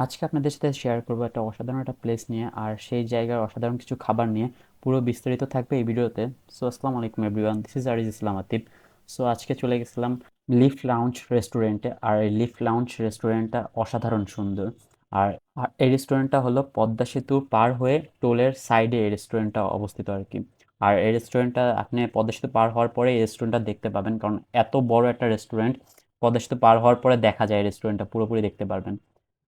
আজকে আপনাদের সাথে শেয়ার করবো একটা অসাধারণ একটা প্লেস নিয়ে, আর সেই জায়গার অসাধারণ কিছু খাবার নিয়ে। পুরো বিস্তারিত থাকবে এই ভিডিওতে। সো আসসালামু আলাইকুম everyone, this is Ariz Islam Atif. So আজকে চলে গেছিলাম লিফ লাউঞ্জ রেস্টুরেন্টে, আর এই লিফ লাউঞ্জ রেস্টুরেন্টটা অসাধারণ সুন্দর। আর আর এই রেস্টুরেন্টটা হলো পদ্মা সেতু পার হয়ে টোলের সাইডে এই রেস্টুরেন্টটা অবস্থিত আর কি। আর এই রেস্টুরেন্টটা আপনি পদ্মা সেতু পার হওয়ার পরে এই রেস্টুরেন্টটা দেখতে পাবেন, কারণ এত বড় একটা রেস্টুরেন্ট। পদ্মা সেতু পার হওয়ার পরে দেখা যায় রেস্টুরেন্টটা পুরোপুরি দেখতে পারবেন।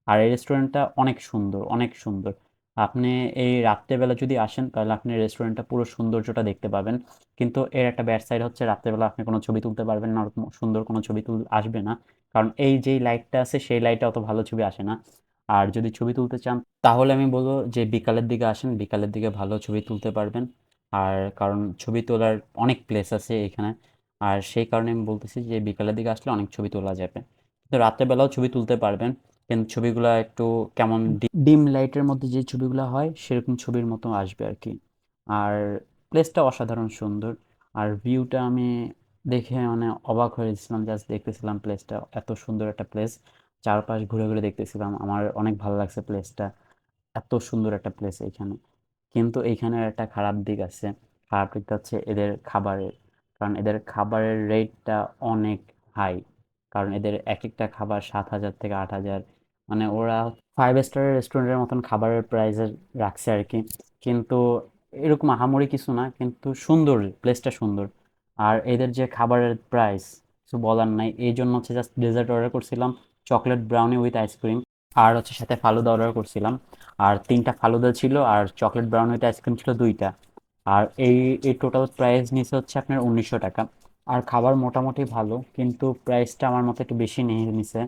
আর এই রেস্টুরেন্টটা অনেক সুন্দর, অনেক সুন্দর। আপনি এই রাত্রেবেলা যদি আসেন তাহলে আপনি রেস্টুরেন্টটা পুরো সৌন্দর্যটা দেখতে পাবেন। কিন্তু এর একটা ব্যাড সাইড হচ্ছে রাত্রেবেলা আপনি কোনো ছবি তুলতে পারবেন না, ওরকম সুন্দর কোনো ছবি আসবে না। কারণ এই যেই লাইটটা আছে সেই লাইটটা অত ভালো ছবি আসে না। আর যদি ছবি তুলতে চান তাহলে আমি বলবো যে বিকালের দিকে আসেন, বিকালের দিকে ভালো ছবি তুলতে পারবেন। আর কারণ ছবি তোলার অনেক প্লেস আছে এখানে। আর সেই কারণে আমি বলতেছি যে বিকালের দিকে আসলে অনেক ছবি তোলা যাবে। কিন্তু রাত্রেবেলাও ছবি তুলতে পারবেন, কিন্তু ছবিগুলো একটু কেমন ডিম লাইটের মধ্যে যে ছবিগুলো হয় সেরকম ছবির মতো আসবে আর কি। আর প্লেসটা অসাধারণ সুন্দর। আর ভিউটা আমি দেখে মানে অবাক হয়ে গেছিলাম, জাস্ট দেখতেছিলাম প্লেসটা, এত সুন্দর একটা প্লেস। চারপাশ ঘুরে ঘুরে দেখতেছিলাম, আমার অনেক ভালো লাগছে প্লেসটা। এত সুন্দর একটা প্লেস এইখানে। কিন্তু এইখানের একটা খারাপ দিক আছে। খারাপ দিকটা হচ্ছে এদের খাবারের। কারণ এদের খাবারের রেটটা অনেক হাই। কারণ এদের এক একটা খাবার 7,000 থেকে 8,000। মানে ওরা 5 স্টারের রেস্টুরেন্টের মতন খাবারের প্রাইসের রাখছে আর কি। কিন্তু এরকম আহামরি কিছু না, কিন্তু সুন্দর, প্লেসটা সুন্দর। আর এদের যে খাবারের প্রাইস কিছু বলার নাই, এই জন্য হচ্ছে জাস্ট ডেজার্ট অর্ডার করছিলাম, চকলেট ব্রাউনি উইথ আইসক্রিম। আর হচ্ছে সাথে ফালুদা অর্ডার করছিলাম। আর 3টা ফালুদা ছিল, আর চকলেট ব্রাউনি উইথ আইসক্রিম ছিল 2টা। আর এই এই টোটাল প্রাইস নিচে হচ্ছে আপনার 1900 টাকা। আর খাবার মোটামুটি ভালো, কিন্তু প্রাইসটা আমার মতো একটু বেশি নিয়ে নিছে।